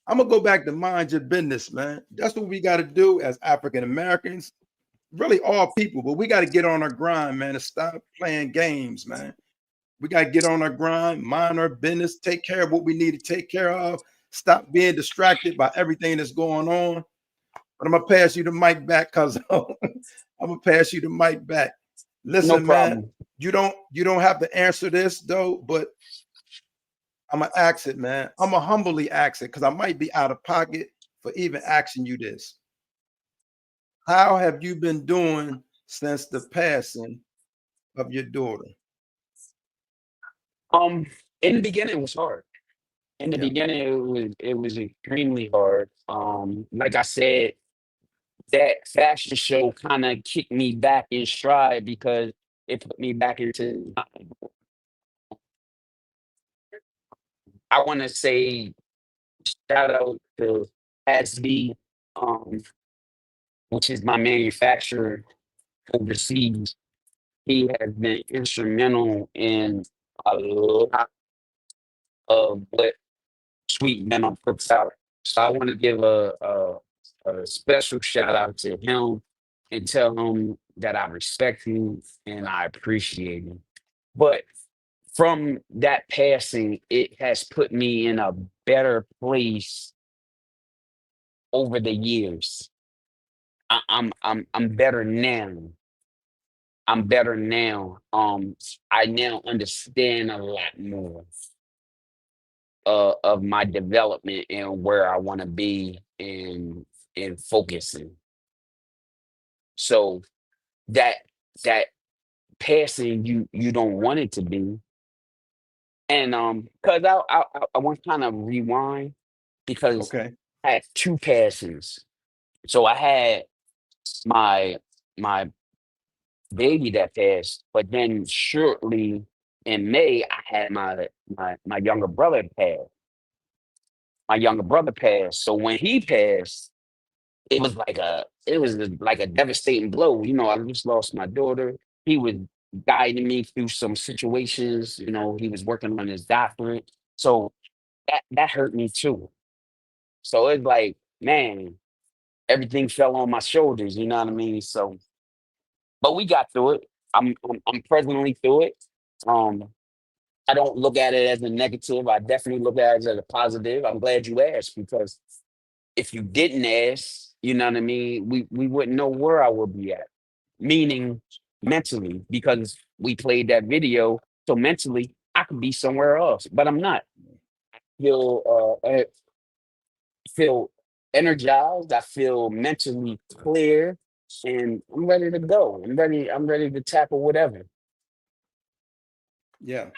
I'm gonna go back to mind your business, man. That's what we got to do as African Americans, really all people. But we got to get on our grind, man, and stop playing games, man. We got to get on our grind, mind our business, take care of what we need to take care of. Stop being distracted by everything that's going on. But I'm gonna pass you the mic back, cuz I'm gonna pass you the mic back. No Listen, man, problem. you don't have to answer this though, but I'm gonna ask it, man. I'm gonna humbly ask it because I might be out of pocket for even asking you this. How have you been doing since the passing of your daughter? Um, in the beginning, it was hard. In the Yeah. beginning, it was extremely hard. Like I said, that fashion show kind of kicked me back in stride because it put me back into. I want to say shout out to SB, um, which is my manufacturer overseas. He has been instrumental in a lot of what Sweet Venom puts out. So I want to give a special shout out to him and tell him that I respect him and I appreciate him. But from that passing, it has put me in a better place over the years. I'm better now. I'm better now. I now understand a lot more of my development and where I want to be in focusing. So that that passing you don't want it to be. And because I want to kind of rewind because Okay. I had two passings. So I had my my baby that passed, but then shortly in May I had my younger brother pass. My younger brother passed. So when he passed, it was like a devastating blow. I just lost my daughter. He was guiding me through some situations. He was working on his doctorate. So that hurt me too. So it's like, man, everything fell on my shoulders, you know what I mean? So but we got through it. I'm presently through it. Um, I don't look at it as a negative. I definitely look at it as a positive. I'm glad you asked because if you didn't ask, you know what I mean, we wouldn't know where I would be at. Meaning mentally, because we played that video. So mentally, I could be somewhere else, but I'm not. I feel energized. I feel mentally clear, and I'm ready to go. I'm ready to tackle whatever. Yeah.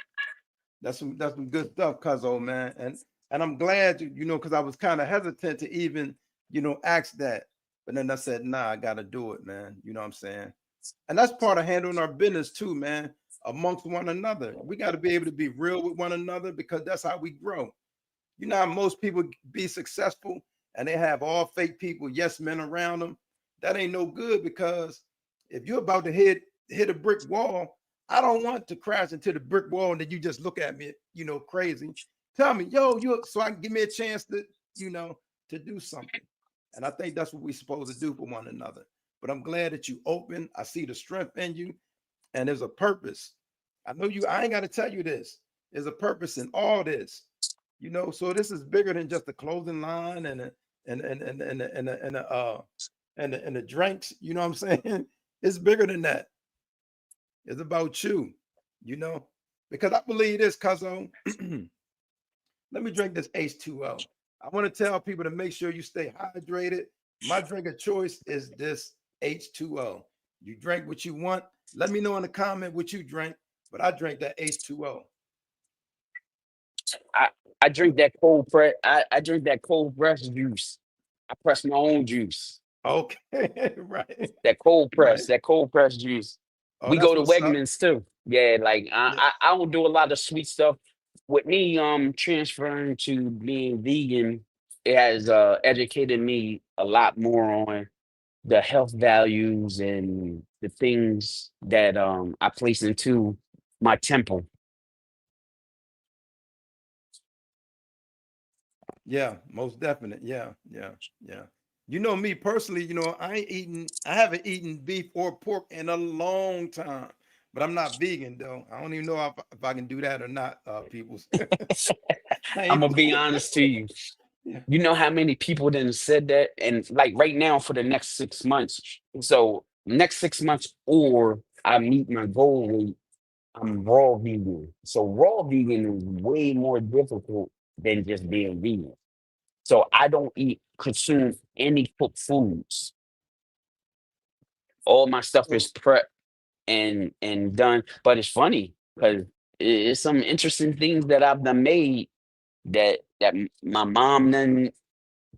That's some good stuff, cuzzo, man. And I'm glad because I was kind of hesitant to even, ask that. But then I said, nah, I gotta do it, man. You know what I'm saying? And that's part of handling our business too, man, amongst one another. We got to be able to be real with one another because that's how we grow. You know how most people be successful and they have all fake people, yes men around them. That ain't no good because if you're about to hit a brick wall, I don't want to crash into the brick wall and then you just look at me, crazy. Tell me, yo, you so I can give me a chance you know, to do something. And I think that's what we're supposed to do for one another. But I'm glad that you open. I see the strength in you, and there's a purpose. I ain't got to tell you this. There's a purpose in all this. So this is bigger than just the clothing line and the drinks. You know what I'm saying? It's bigger than that. It's about you. You know, because I believe this, Cuzzo. Let me drink this H2O. I want to tell people to make sure you stay hydrated. My drink of choice is this H2O. You drink what you want. Let me know in the comment what you drink, but I drink that H2O. I I drink that cold press. I drink that cold press juice. I press my own juice. Okay, right, That cold press. right. That cold press juice. Oh, We go that's to what's up. Wegmans too. Yeah, like Yeah. I don't do a lot of sweet stuff. With me transferring to being vegan, it has educated me a lot more on the health values and the things that I place into my temple. Yeah, most definite. Yeah, yeah, yeah. You know me personally, I haven't eaten beef or pork in a long time, but I'm not vegan though. I don't even know if I can do that or not, peoples. I I'm ain't, gonna be honest to you. yeah. You know how many people then said that, and like right now for the next 6 months. So next 6 months, or I meet my goal weight. I'm raw vegan. So raw vegan is way more difficult than just being vegan. So I don't consume any cooked foods. All my stuff So, is prepped and done. But it's funny because it's some interesting things that I've done made that my mom done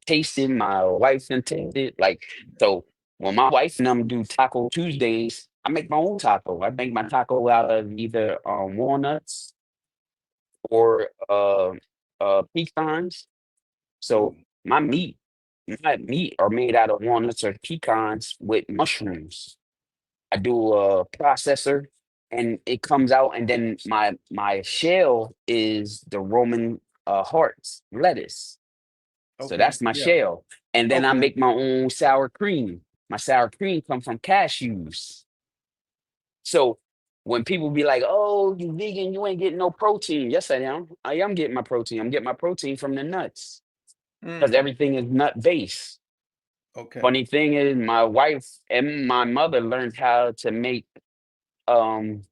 tasted, my wife done tasted. Like so, when my wife and them do Taco Tuesdays, I make my own taco. I make my taco out of either walnuts or pecans. So ooh, my meat are made out of walnuts or pecans with mushrooms. I do a processor and it comes out, and then my shell is the Roman hearts, lettuce. So okay, that's my yeah, shell. And then I okay. make my own sour cream. My sour cream comes from cashews. So when people be like, "Oh, you vegan, you ain't getting no protein." Yes, I am. I am getting my protein. I'm getting my protein from the nuts because Mm, everything is nut based. okay, Funny thing is, my wife and my mother learned how to make um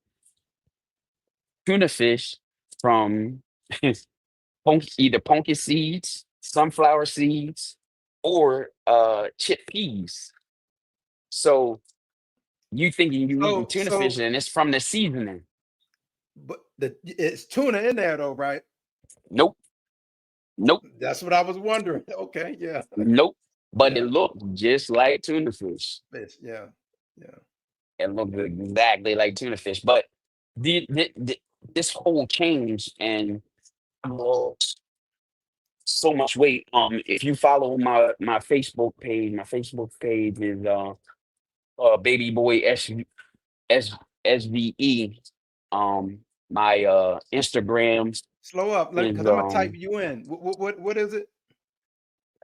tuna fish from either pumpkin seeds, sunflower seeds, or chickpeas. So you thinking you eating so tuna fish so, and it's from the seasoning. but it's tuna in there though, right? Nope, nope, That's what I was wondering. Okay, yeah, nope. But it yeah, looked just like tuna fish. fish, yeah, yeah. It looked exactly like tuna fish. But this whole change and I lost so much weight. If you follow my Facebook page is Baby Boy S SVE. Um, my Instagram Slow up, is because I'm gonna type you in. What is it?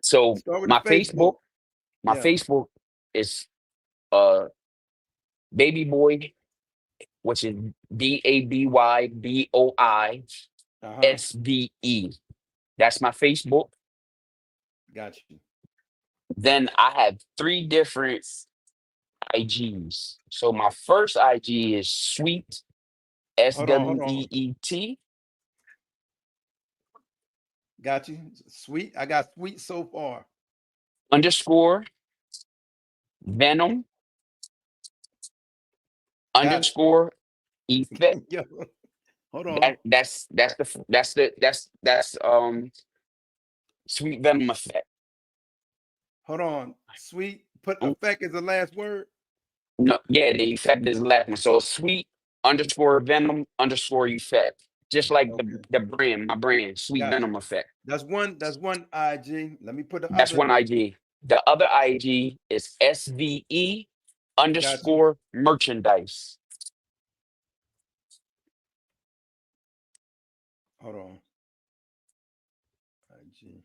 so Start with the Facebook. my Yeah. Facebook is uh Baby Boy, which is Uh-huh. BabyBoiSVE. That's my Facebook. Got you. Then I have three different IGs. So my first IG is Sweet S Hold on, hold W on. E E T Got you. Sweet. I got sweet so far. underscore Venom Got it. underscore Effect. Yeah. Hold on. That's Sweet Venom Effect. Hold on. Sweet. Put Um, effect as the last word. No, yeah, the effect is last one. So Sweet underscore Venom underscore Effect. Just like Okay. the brand, my brand, Sweet Got you. Venom Effect. That's one IG. Let me put the That's other. one IG. The other IG is SVE Got you. underscore merchandise. Hold on. IG.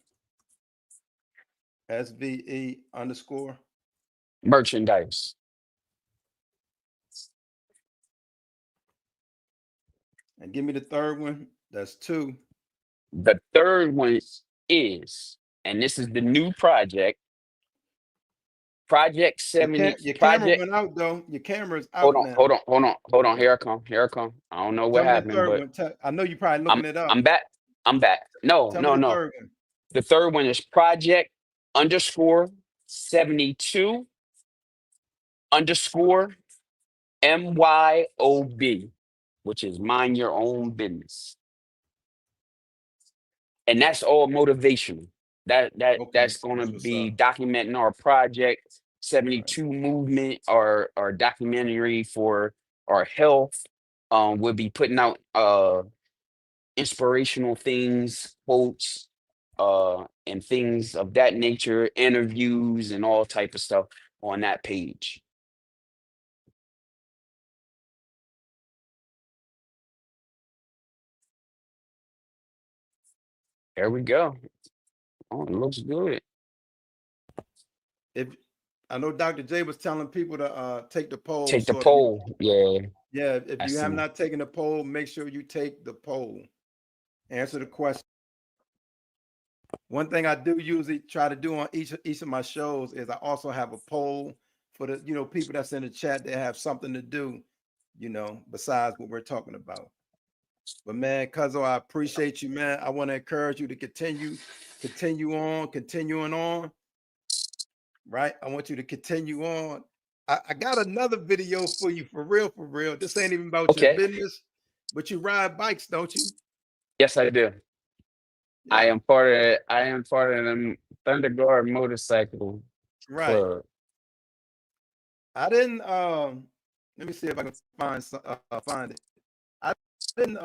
SVE underscore. Merchandise. And give me the third one. That's two. The third one is, and this is the new project, Project 70, Your camera Project. went out though. Your camera's Hold out on, now. hold on, hold on, hold on. Okay. Here I come. Here I come. I don't know what Tell me the happened, third but one. I know you're probably I'm looking it up. I'm back. I'm back. No, Tell me no, the no. third one. The third one is Project underscore 72 underscore MYOB, which is mind your own business. And that's Okay. all motivational. Okay. That's gonna That's what's up. be documenting our Project Right. 72 movement, our documentary for our health. We'll be putting out inspirational things, quotes, and things of that nature, interviews and all type of stuff on that page. There we go. Oh, it looks good. If I know Dr. J was telling people to take the poll. Take the So if you poll. Yeah, yeah, if I you have see. not taken the poll, make sure you take the poll. Answer the question. One thing I do usually try to do on each of my shows is I also have a poll for the people that's in the chat that have something to do, besides what we're talking about. But man, Cuzzo, I appreciate you, man. I want to encourage you to continuing on, right? I want you to continue on. I got another video for you for real, for real. This ain't even about your Okay. business, but you ride bikes, don't you? Yes, I do. I Yeah, am part of I am part of the Thunder Guard Motorcycle right. Club. I didn't let me see if I can find it. I didn't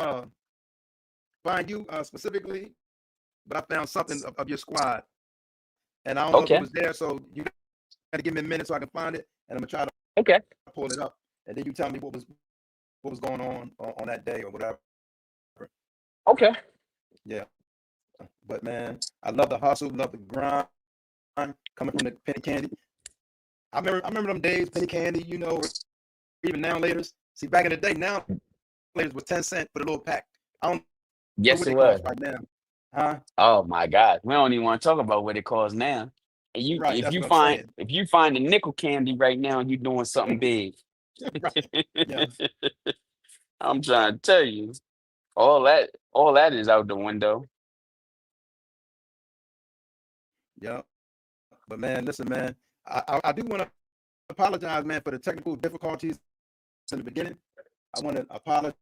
find you specifically, but I found something of your squad. And I don't know if it Okay. was there, so you got to give me a minute so I can find it, and I'm gonna try to Okay. pull it up, and then you tell me what was going on that day or whatever. Okay. Yeah, but man, I love the hustle, love the grind coming from the penny candy. I remember them days, penny candy, or even now laters. See, back in the day, now laters was 10 cents for the little pack. I don't know Yes, what it they was. cost right now, huh? Oh my God. We don't even want to talk about what it costs now. And you Right, if that's you what I'm find saying. if you find a nickel candy right now, you're doing something big. Right, yeah, I'm trying to tell you. All that is out the window. yeah. But man, listen, man, I do want to apologize, man, for the technical difficulties in the beginning. I want to apologize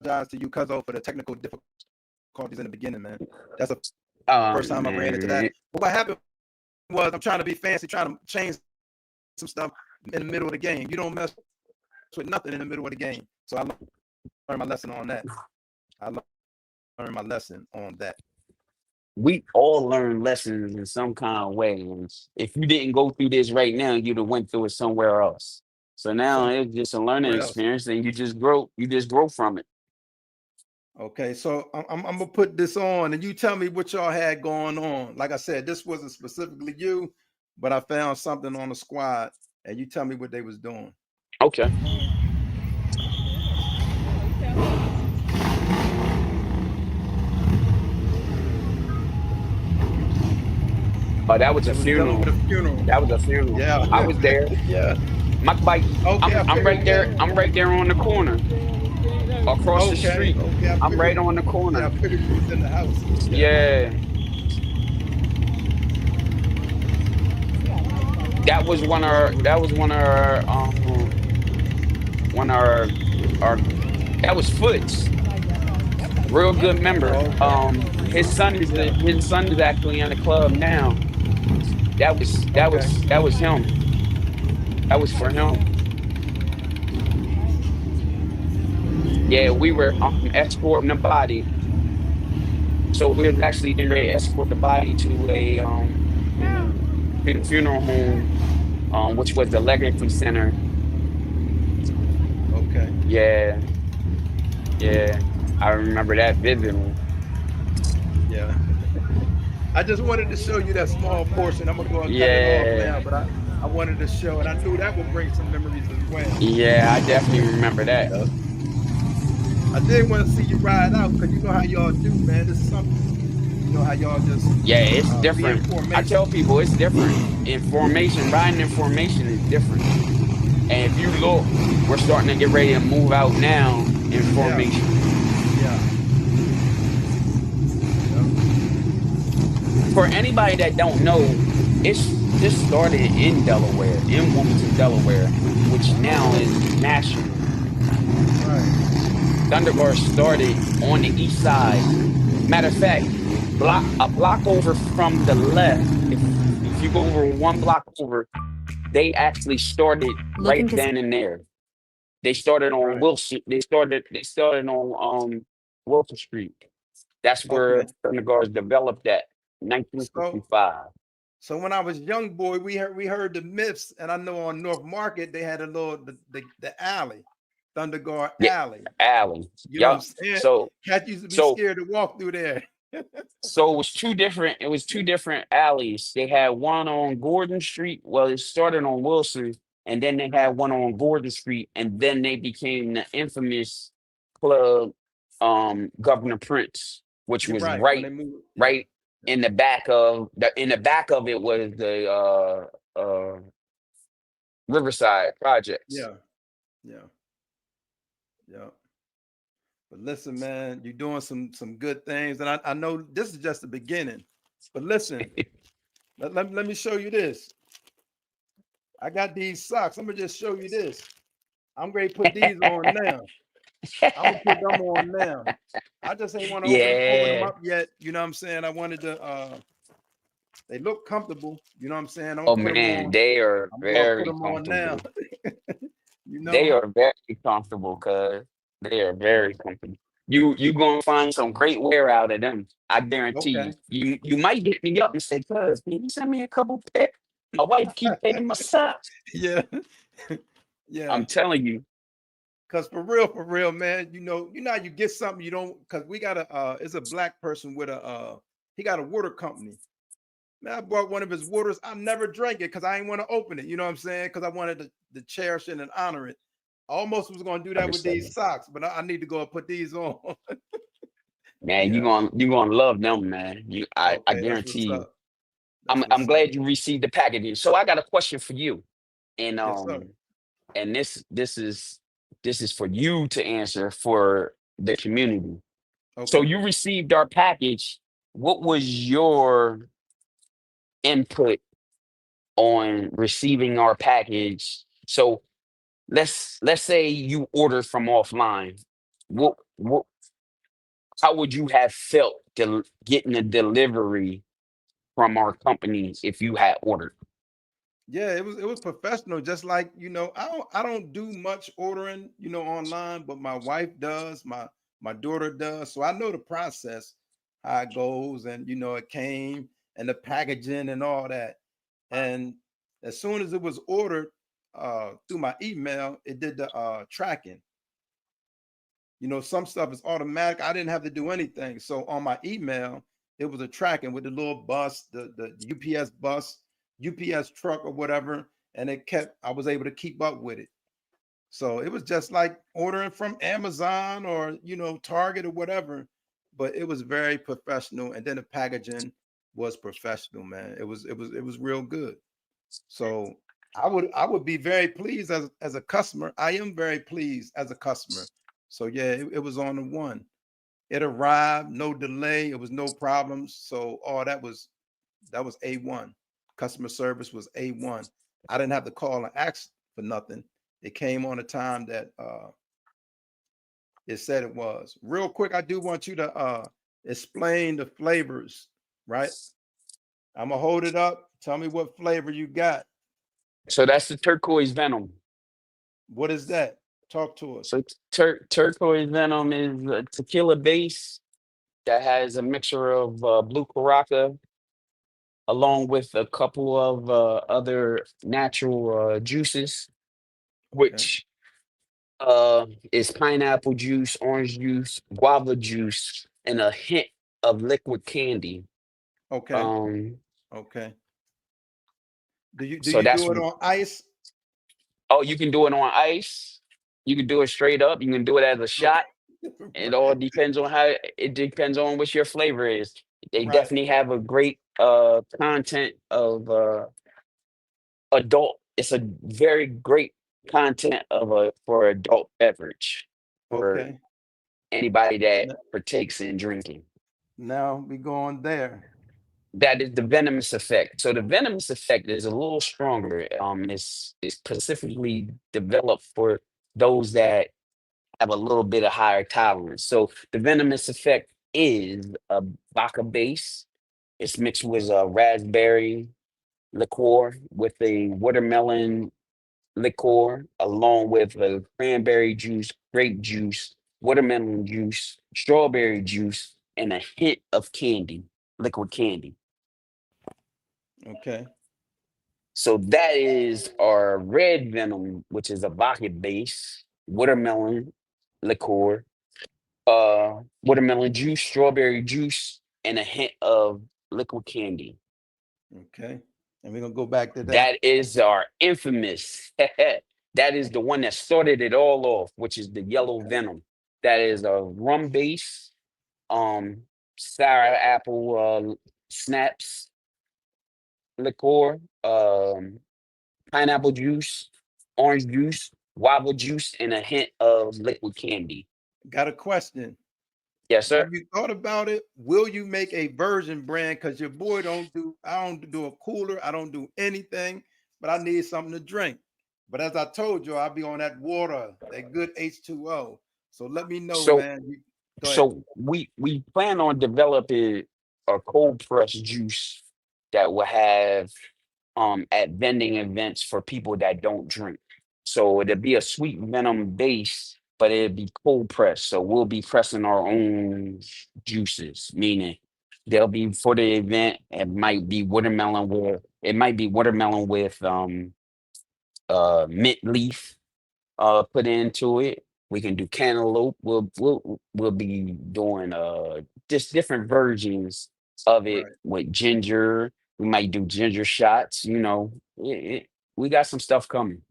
to you, Cuzzo, for the technical difficulties in the beginning, man. That's the Oh first time I ran into that. man. But what happened was I'm trying to be fancy, trying to change some stuff in the middle of the game. You don't mess with nothing in the middle of the game. So I learned my lesson on that. I learned my lesson on that. We all learn lessons in some kind of way. And if you didn't go through this right now, you'd have went through it somewhere else. So now Somewhere it's just a learning else. experience and you just grow from it. Okay, so I'm gonna put this on, and you tell me what y'all had going on. Like I said, this wasn't specifically you, but I found something on the squad, and you tell me what they was doing. Okay. Oh, that was They a was dealing with funeral. a funeral. That was a funeral. Yeah, I was there. yeah. My bike, Okay, I I'm figured right there. that. I'm right there on the corner, across the Okay, street. okay, I I'm right figured. on the Yeah, I corner. figured you was in the house. Yeah. Yeah. That was one of our that was Foots. Real good member. Okay. His son is actually in the club now. That was that Okay. was that was him. That was for him. Yeah, we were escorting the body. So we was actually getting ready to escort the body to the funeral home, which was the Legacy Center. Okay. Yeah, yeah. I remember that vividly. Yeah. I just wanted to show you that small portion. I'm gonna go and cut it off Yeah, now, but I wanted to show, and I knew that would bring some memories as well. yeah, I definitely remember that. Yeah. I did want to see you ride out because you know how y'all do, man. This is something. You know how y'all just Yeah, it's be in different. I formation. tell people it's different. In formation, riding in formation is different. And if you look, we're starting to get ready to move out now in Yeah, formation. yeah, yeah. For anybody that don't know, this started in Delaware, in Wilmington, Delaware, which now is national. Right. Thunderguard started on the east side. Matter of fact, a block over from the left. If you go over one block over, they actually started right Looking to then and there. They started on Right. Wilson. They started on Wilson Street. That's where Okay. Thunderguards developed at So 1955. so when I was young boy, we heard the myths, and I know on North Market they had a little the alley, Thunder Guard Yeah, Alley. Allen. You know what I'm Yup. saying? So Cats used to be so scared to walk through there. So it was two different alleys. They had one on Gordon Street. Well, it started on Wilson, and then they had Right. one on Gordon Street, and then they became the infamous club, Governor Prince, which You're was right. When they right move, yeah. right Yeah. in the back of it was the Riverside Projects. Yeah. Yeah. Yeah. But listen, man, you're doing some good things. And I know this is just the beginning. But listen, let me show you this. I got these socks. I'm gonna just show you this. I'm gonna put these on now. I'm gonna put them on now. I just ain't want to open them Yeah. up yet. You know what I'm saying? I wanted to they look comfortable. You know what I'm saying? I'm gonna Oh put them man, on. they are I'm gonna put very them on now. comfortable. You They know? are very comfortable, cuz they are very comfortable. You gonna find some great wear out of them. I guarantee you. Okay. You might hit me up and say, "Cuz, can you send me a couple pairs? My wife keep paying my socks." Yeah. Yeah. I'm telling you. Cause for real, man, how you get something you don't. Cause we got it's a black person with he got a water company. Man, I bought one of his waters. I never drank it because I didn't want to open it. You know what I'm saying? Because I wanted to cherish it and honor it. I almost was going to do that with these Understand. socks, but I need to go and put these on. Man, you Yeah. gonna you gonna love them, man. I Okay, that's what's guarantee you. up. That's I'm what's up. glad you received the packaging. So I got a question for you. And Yes, sir. this is for you to answer for the community. So Okay. you received our package. What was your input on receiving our package? So let's say you ordered from offline. What how would you have felt getting a delivery from our company if you had ordered? Yeah, it was professional. Just like I don't do much ordering, online, but my wife does, my daughter does, so I know the process, how it goes, and it came and the packaging and all that. And as soon as it was ordered through my email, it did the tracking. Some stuff is automatic. I didn't have to do anything. So on my email, it was a tracking with the little bus, the UPS bus, UPS truck or whatever, and I was able to keep up with it. So it was just like ordering from Amazon or Target or whatever, but it was very professional. And then the packaging was professional, man. It was real good. So I would be very pleased as a customer. I am very pleased as a customer. So yeah, it was on the one. It arrived, no delay. It was no problems. So that was A1. Customer service was A1. I didn't have to call and ask for nothing. It came on the time that it said it was. Real quick, I do want you to explain the flavors, right? I'm gonna hold it up. Tell me what flavor you got. So that's the turquoise venom. What is that? Talk to us. So turquoise venom is a tequila base that has a mixture of blue caraca along with a couple of other natural juices, Okay. which is pineapple juice, orange juice, guava juice, and a hint of liquid candy. Okay. Um, Okay. Do you do so you that's do it on ice? oh, you can do it on ice. You can do it straight up. You can do it as a Okay. shot. It all depends on how it depends on what your flavor is. They Right. definitely have a great content of adult. It's a very great content of a for adult beverage for Okay. anybody that N- partakes in drinking. Now we going there. That is the venomous effect. So the venomous effect is a little stronger. It's specifically developed for those that have a little bit of higher tolerance. So the venomous effect is a vodka base. It's mixed with a raspberry liqueur with a watermelon liqueur, along with a cranberry juice, grape juice, watermelon juice, strawberry juice, and a hint of candy, liquid candy. Okay. So that is our red venom, which is a vodka base, watermelon liqueur, watermelon juice, strawberry juice, and a hint of liquid candy. Okay. And we're gonna go back to that. That is our infamous. That is the one that started it all off, which is the yellow Okay. venom. That is a rum base, um, sour apple snaps liqueur, pineapple juice, orange juice, guava juice, and a hint of liquid candy. Got a question. Yes, sir. Have you thought about it? Will you make a version brand? Because your boy don't do, I don't do a cooler, I don't do anything, but I need something to drink. But as I told you, I'll be on that water, that good H2O. So let me know, So man. Go ahead. so we plan on developing a cold press juice that will have at vending events for people that don't drink. So it'll be a sweet venom base, but it'll be cold pressed. So we'll be pressing our own juices, meaning they'll be for the event. It might be watermelon with mint leaf put into it. We can do cantaloupe. We'll be doing just different versions of it Right. with ginger. We might do ginger shots. We got some stuff coming.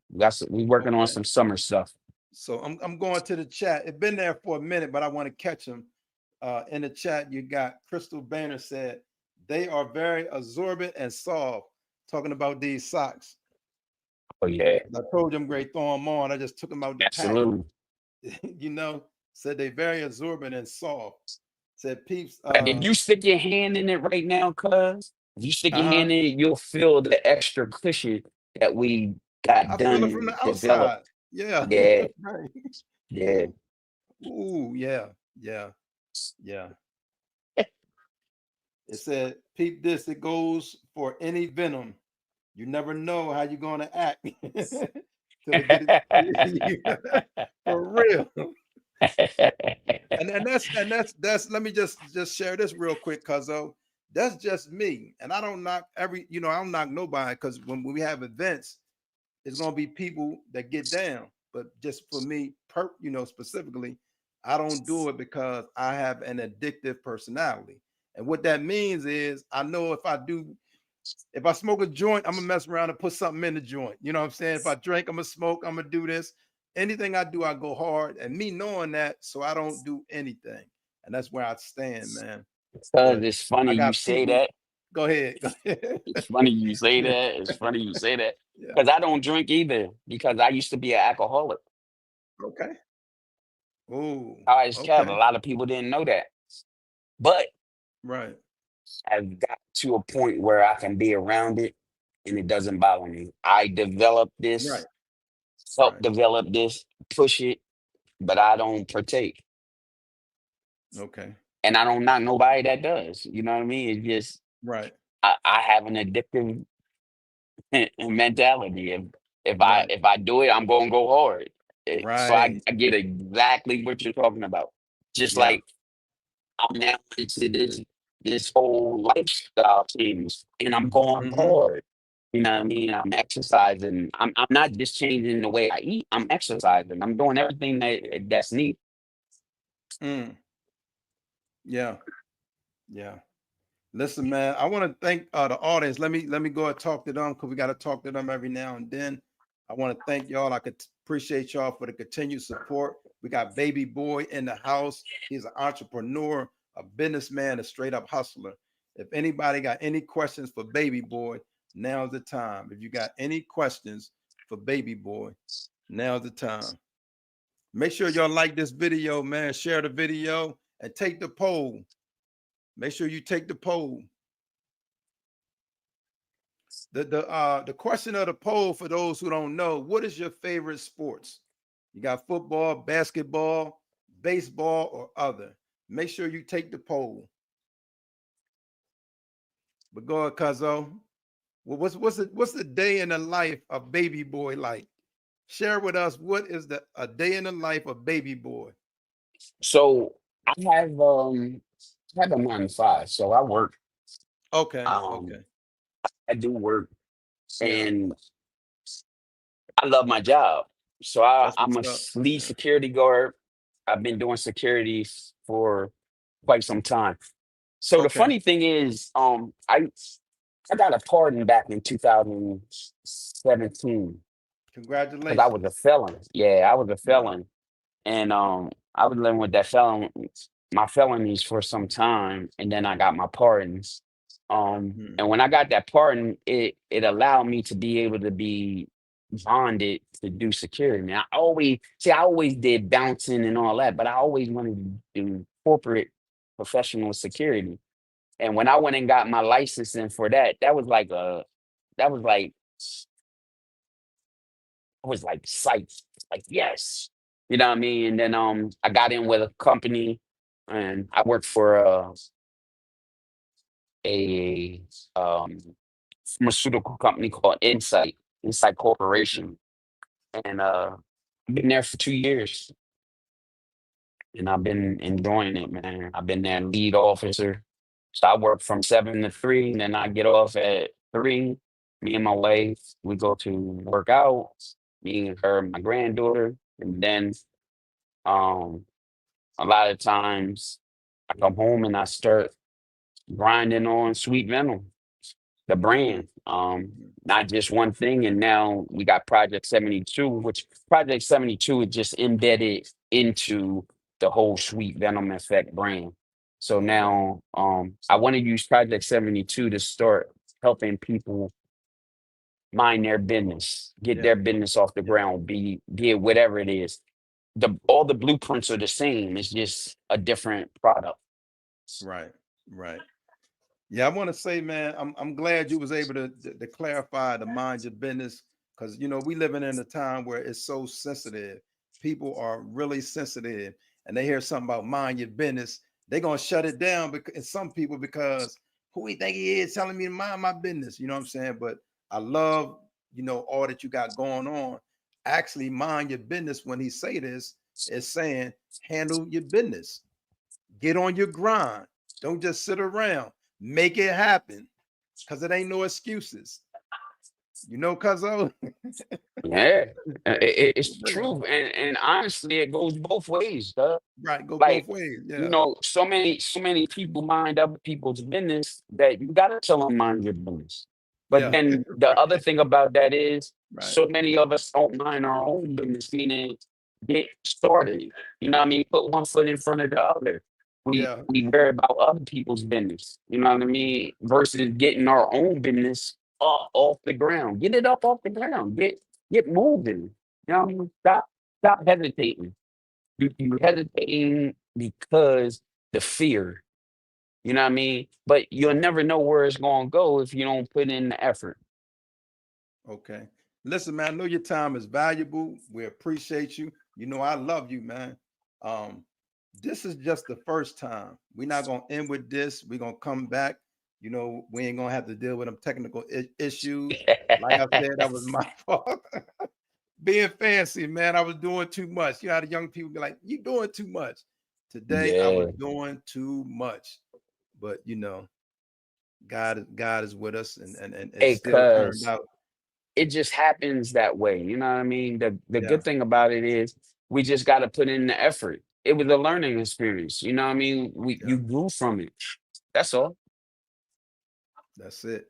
We working on Okay. some summer stuff. So I'm going to the chat. It's been there for a minute, but I want to catch them. In the chat, you got Crystal Banner said they are very absorbent and soft. Talking about these socks. Oh yeah, I told you I'm great throwing them on. I just took them out the pack. absolutely. Said they very absorbent and soft. Said peeps. Like if you stick your hand in it right now, cuz if you stick your Uh-huh. hand in it, you'll feel the extra cushion that we got I feel it from done the outside. developed. Yeah. Yeah, Right. yeah. Ooh, yeah, yeah, yeah. It said, peep this, it goes for any venom. You never know how you're gonna act till it get it for real. And that's let me just share this real quick, cuz that's just me. And I don't knock I don't knock nobody because when we have events, it's gonna be people that get down. But just for me, specifically, I don't do it because I have an addictive personality. And what that means is I know if I smoke a joint, I'm gonna mess around and put something in the joint. You know what I'm saying? If I drink, I'm gonna smoke, I'm gonna do this. Anything I do, I go hard. And me knowing that, so I don't do anything. And that's where I stand, man. Cause But it's funny I you got say people. that. Go ahead. Go ahead. It's funny you say Yeah. that. It's funny you say that. Yeah. Because I don't drink either. Because I used to be an alcoholic. Okay. Oh, I was kept. A okay. lot of people didn't know that. But Right. I've got to a point where I can be around it and it doesn't bother me. I developed Right. this, help Right. develop this, push it, but I don't partake. Okay. And I don't knock nobody that does. You know what I mean? It's just Right. I have an addictive mentality. Right. If I do it, I'm gonna go hard. So Right. I get exactly what you're talking about. Just Yeah. like I'm now into this whole lifestyle change, and I'm going Hmm. hard. You know what I mean? I'm exercising. I'm not just changing the way I eat. I'm exercising. I'm doing everything that's needed. Mm. Yeah. Yeah. Listen, man, I want to thank the audience. Let me go and talk to them because we got to talk to them every now and then. I want to thank y'all. I could appreciate y'all for the continued support. We got Baby Boy in the house. He's an entrepreneur, a businessman, a straight up hustler. If anybody got any questions for Baby Boy, now's the time. If you got any questions for Baby Boy, now's the time. Make sure y'all like this video, man. Share the video and take the poll. Make sure you take the poll. The question of the poll for those who don't know, what is your favorite sports? You got football, basketball, baseball, or other. Make sure you take the poll. But go ahead, Cuzzo. Well, what's the day in the life of Baby Boy like? Share with us what is the a day in the life of Baby Boy. So I have a 9 to 5. So I work. Okay, Um, okay, I do work, yeah, and I love my job. So that's I'm what's a up. lead Yeah, security guard. I've been doing security for quite some time. So the Okay. funny thing is, I got a pardon back in 2017 because I was a Congratulations. felon. Yeah, I was a Right. felon, and I was living with that felon, my felonies for some time, and then I got my pardons. Mhm. And when I got that pardon, it allowed me to be able to be bonded to do security. Man, I always did bouncing and all that, but I always wanted to do corporate professional security. And when I went and got my licensing for that, that was like I was like psyched, like yes, you know what I mean. And then I got in with a company, and I worked for a pharmaceutical company called Insight Corporation, and I've been there for 2 years, and I've been enjoying it, man. I've been their lead officer. So I work from 7 to 3, and then I get off at 3. Me and my wife, we go to work out. Me and her, my granddaughter, and then um, a lot of times I come home and I start grinding on Sweet Venom, the Mhm. brand. Mhm. Not just one thing. And now we got Project 72, which Project 72 is just embedded into the whole Sweet Venom Effect brand. So Okay. now I want to use Project 72 to start helping people mind their business, get Yeah. their business off the Yeah. ground, be it whatever it is. All the blueprints are the same. It's just a different product. Right. Right. Yeah, I want to say, man, I'm glad you was able to clarify to mind your business, because we living in a time where it's so sensitive. People are really sensitive, and they hear something about mind your business, they're gonna shut it down. Because and some people, because who he think he is telling me to mind my business, you know what I'm saying? But I love all that you got going on. Actually, mind your business. When he say this, is saying handle your business. Get on your grind. Don't just sit around. Make it happen. Cause it ain't no excuses. Cuzzo. Yeah, it's For real. true, and honestly, it goes both ways, duh. Right. Go both Like, ways. Yeah. so many people mind other people's business that you gotta tell them mind your business. But Yeah. then the other Right. thing about that is, Right. so many of us don't mind our own business, meaning get started. You know what I mean? Put one foot in front of the other. Yeah. We worry about other people's business. You know what I mean? Versus getting our own business off the ground. Get it up off the ground. Get moving. You know what I mean? Stop hesitating. You hesitating because the fear. You know what I mean? But you'll never know where it's gonna go if you don't put in the effort. Okay. Listen, man, I know your time is valuable. We appreciate you. I love you, man. Um, this is just the first time. We're not gonna end with this. We're gonna come back. We ain't gonna have to deal with them technical issues. Like I said, that was my fault. Being fancy, man. I was doing too much. You know how the young people be like, you doing too much. Today I was Yeah. doing too much. But God is with us, and it Hey, still turned cuz out. it just happens that way. You know what I mean? The Yeah, good thing about it is we just gotta put in the effort. It was a learning experience. You know what I mean? yeah, You grew from it. That's all. that's it.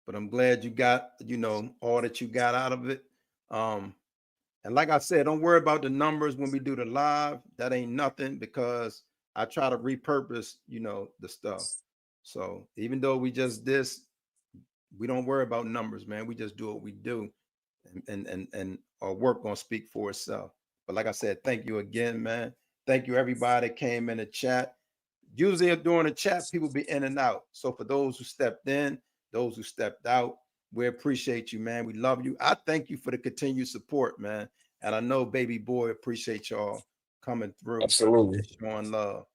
But I'm glad you got, all that you got out of it. Um, and like I said, don't worry about the numbers when we do the live. That ain't nothing, because I try to repurpose, the stuff. So even though we just this, we don't worry about numbers, man. We just do what we do, and our work gonna speak for itself. But like I said, thank you again, man. Thank you everybody that came in the chat. Usually during the chat, people be in and out. So for those who stepped in, those who stepped out, we appreciate you, man. We love you. I thank you for the continued support, man. And I know Baby Boy appreciate y'all coming through and Absolutely. showing love,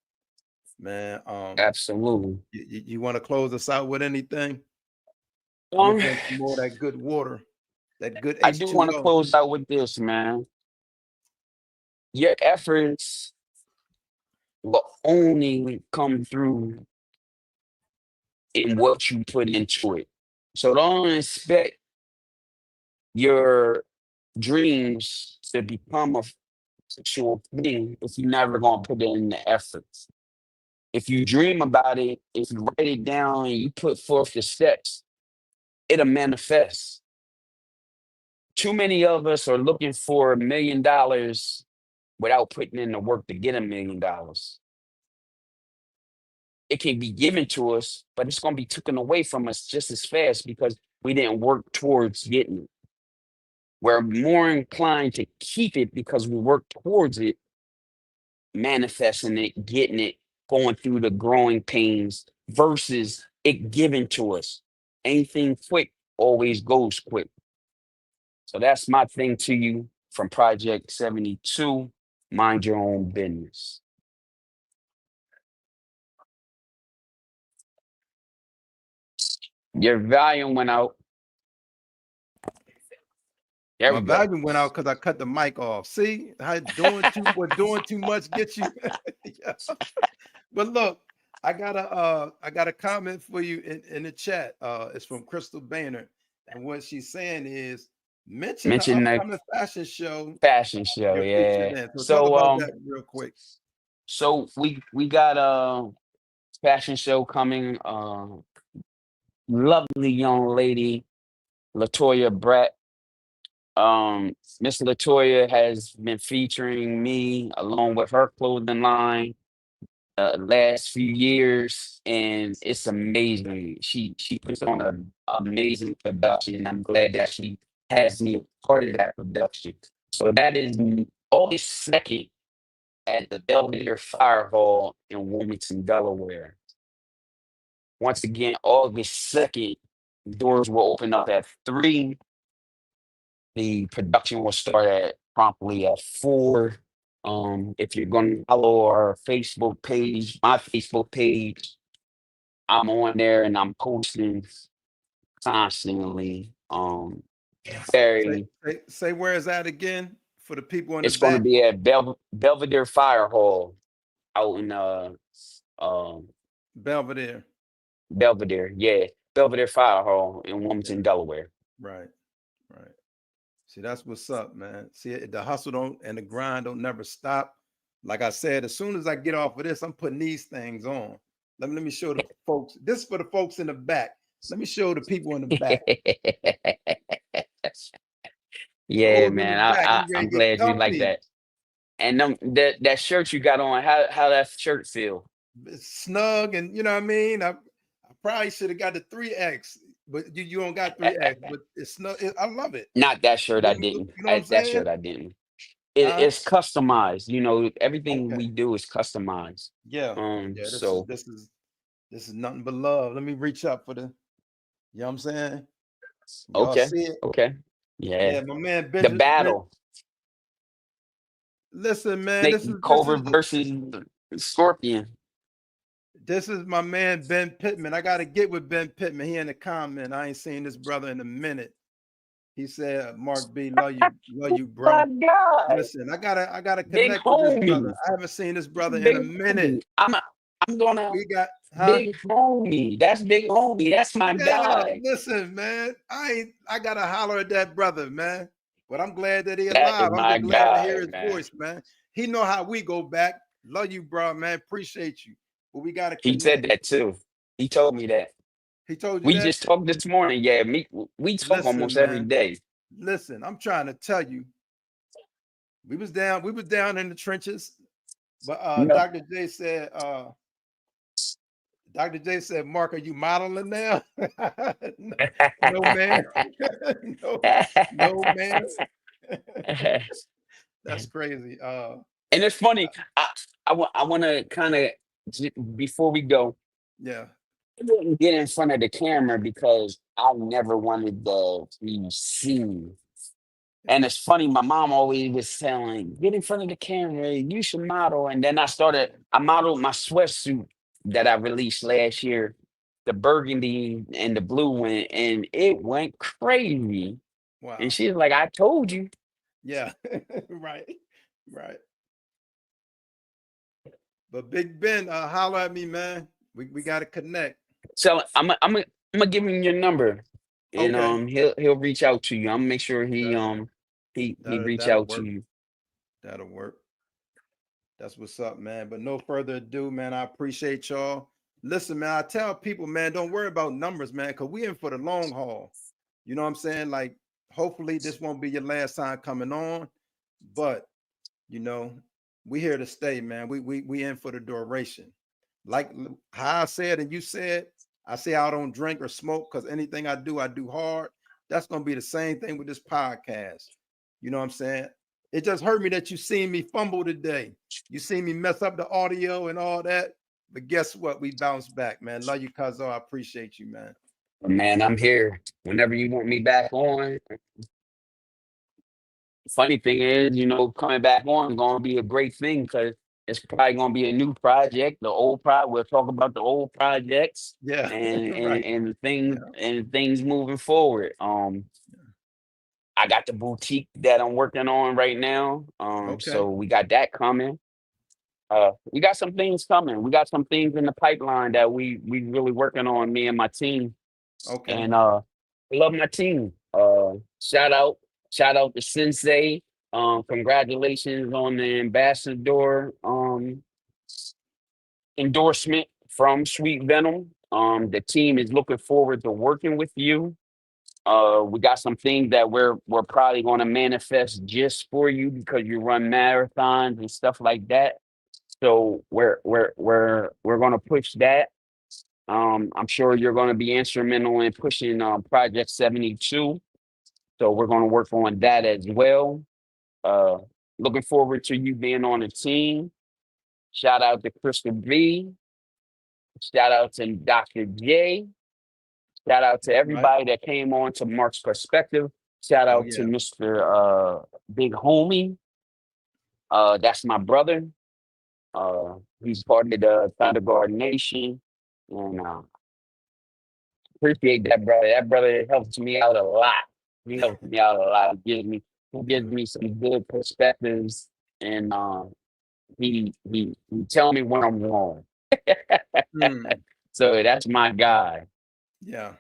man. Absolutely. You want to close us out with anything? I'm gonna Um, drink some more of that good water, that good I do want to H2O. close out with this, man. Your efforts will only come through in what you put into it. So don't expect your dreams to become a sexual thing if you're never gonna put in the effort. If you dream about it, if you write it down and you put forth the steps, it'll manifest. Too many of us are looking for $1 million without putting in the work to get $1 million. It can be given to us, but it's going to be taken away from us just as fast because we didn't work towards getting it. We're more inclined to keep it because we work towards it, manifesting it, getting it, going through the growing pains versus it given to us. Anything quick always goes quick. So that's my thing to you from Project 72. Mind your own business. Your volume went out. There My we go. volume went out because I cut the mic off. See how doing too much gets you. Yeah. But look, I got a comment for you in the chat. It's from Crystal Boehner, and what she's saying is mention the Mention the upcoming fashion show fashion show, you're yeah. featured in. So talk So about that real quick. so we got a fashion show coming. Lovely young lady, Latoya Brett. Miss Latoya has been featuring me along with her clothing line last few years, and it's amazing. She puts on an amazing production. I'm glad that she has me a part of that production. So that is August 2nd at the Belvedere Fire Hall in Wilmington, Delaware. Once again, August 2nd, doors will open up at 3. The production will start at promptly at 4. If you're going to follow our Facebook page, my Facebook page, I'm on there and I'm posting constantly. Say, Very, say where is that again for the people in the it's going to back? be at Belvedere Fire Hall out in um Belvedere. Belvedere, yeah, Belvedere Fire Hall in Yeah, Wilmington, Delaware. right, right. See, that's what's up, man. See, the hustle don't and the grind don't never stop. Like I said, as soon as I get off of this, I'm putting these things on. Let me show the folks. This is for the folks in the back. Let me show the people in the back. Yeah, Those in the man. back, we ready I'm to get glad you like comfy. that. And that shirt you got on, how that shirt feel? It's snug, and you know what I mean. I probably should have got the 3X, but you don't got 3X. But it's snug. I love it. Not that shirt, I You didn't. know what I'm That saying? shirt, I didn't. Huh? It's customized. You know, everything Okay. we do is customized. Yeah. Yeah. This is So nothing but love. Let me reach up for the. You know what I'm saying? Y'all okay, see it? okay, yeah. Yeah, my man The Benjamin. battle, Listen, man, Snake Cobra versus Scorpion. this is my man Ben Pittman. I gotta get with Ben Pittman. He in the comment. I ain't seen this brother in a minute. He said, Mark B, love you, My bro. God, Listen, I gotta big connect with this brother. homie, I haven't seen this brother in a big minute. homie. I'm gonna We got big homie. That's big homie. That's my Yeah, guy. listen, man. I gotta holler at that brother, man. But I'm glad that he That alive. is I'm my just glad to hear guy, his man. voice, man. He know how we go back. Love you, bro, man. Appreciate you. But we gotta He said connect. that too. He told me that. He told you We that? just talked this morning. Yeah, we talk almost Listen, every man. day. Listen, I'm trying to tell you, we was down in the trenches, but Yep. Dr. J said, Mark, are you modeling now? No, man. No, no, man. That's crazy. And it's funny. I want to kind of before we go, Yeah. I didn't get in front of the camera because I never wanted to be seen. Yeah. And it's funny, my mom always was telling, get in front of the camera, you should model. And then I modeled my sweatsuit that I released last year, the burgundy and the blue one, and it went crazy. And Wow. she's like, I told you. Yeah. Right. Right. But Big Ben, holler at me, man. We gotta connect. So I'm gonna give him your number, and Okay. he'll reach out to you. I'm gonna make sure he That, he reach that'll out to work. you. That'll work. That's what's up, man. But no further ado, man. I appreciate y'all. Listen, man, I tell people, man, don't worry about numbers, man, because we in for the long haul. You know what I'm saying? Like, hopefully this won't be your last time coming on, but you know, we here to stay, man. We in for the duration. Like how I said and you said, I say I don't drink or smoke because anything I do hard. That's gonna be the same thing with this podcast. You know what I'm saying? It just hurt me that you seen me fumble today. You seen me mess up the audio and all that. But guess what? We bounce back, man. Love you, Cuzzo. I appreciate you, man. Man, I'm here whenever you want me back on. Funny thing is, coming back on gonna be a great thing because it's probably gonna be a new project. The old we'll talk about the old projects Yeah, and and right. and things Yeah. and things moving forward. I got the boutique that I'm working on right now. Okay. So we got that coming. We got some things coming. We got some things in the pipeline that we really working on, me and my team. Okay. And I love my team. Shout out to Sensei. Congratulations on the ambassador endorsement from Sweet Venom. The team is looking forward to working with you. We got some things that we're probably going to manifest just for you because you run marathons and stuff like that. So we're going to push that. I'm sure you're going to be instrumental in pushing Project 72. So we're going to work on that as well. Uh, Looking forward to you being on the team. Shout out to Crystal B. Shout out to Dr. J. Shout out to Right. everybody that came on to Mark's Perspective. Shout Oh out to yeah. Mr. Big Homie. That's my brother. He's part of the Thunder Guard Nation. And appreciate that brother. That brother helps me out a lot. He helps me out a lot. He gives me some good perspectives, and he tell me when I'm wrong. Hmm. So that's my guy. Yeah.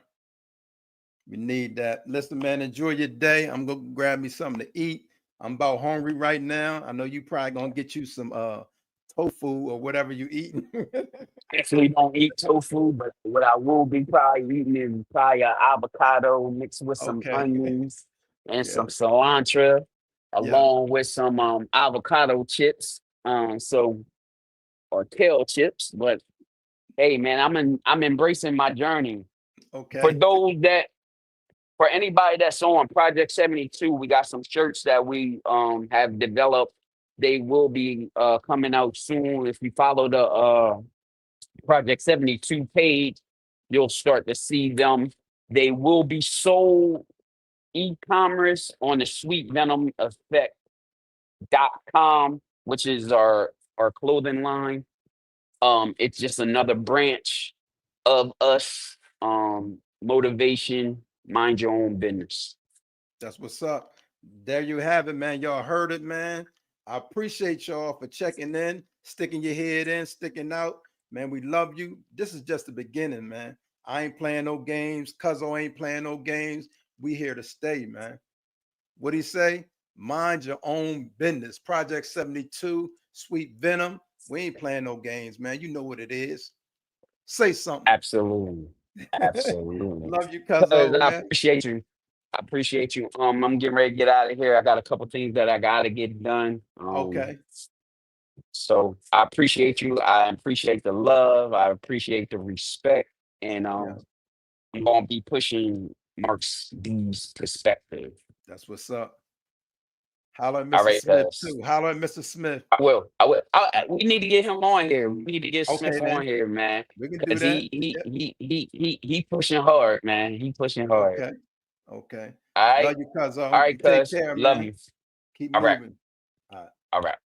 We need that. Listen, man, enjoy your day. I'm gonna grab me something to eat. I'm about hungry right now. I know you probably gonna get you some tofu or whatever you eating. Actually, don't eat tofu, but what I will be probably eating is probably an avocado mixed with some Okay. onions and Yeah. some cilantro, Yeah. along with some avocado chips. Or kale chips. But hey, man, I'm embracing my journey. For Okay. those that for anybody that's on Project 72, we got some shirts that we have developed. They will be coming out soon. If you follow the Project 72 page, you'll start to see them. They will be sold e-commerce on the sweetvenomenteffect.com, which is our clothing line. It's just another branch of us. Motivation, mind your own business. That's what's up. There you have it, man. Y'all heard it, man. I appreciate y'all for checking in, sticking your head in, sticking out. Man, we love you. This is just the beginning, man. I ain't playing no games. Cuzzo ain't playing no games. We here to stay, man. What he say? Mind your own business. Project 72, Sweet Venom. We ain't playing no games, man. You know what it is. Say something. Absolutely. Absolutely. Love you, Cuz Cuzzo, I man. appreciate you. I appreciate you. I'm getting ready to get out of here. I got a couple things that I gotta get done. Okay. So I appreciate you. I appreciate the love. I appreciate the respect. And Yeah, I'm gonna be pushing Mark's D's perspective. that's what's up. Holler at All Mr. right, Smith guys. too. Holler at Mr. Smith. I will. I will. We need to get him on here. We need to get Okay, Smith on then. here, man, We can do because that. he pushing hard, man. He pushing hard. Okay. Okay. All Love right. you, All Cuzzo. You right, take cuz. care, Love man. you. Keep All right. moving. All right. All right.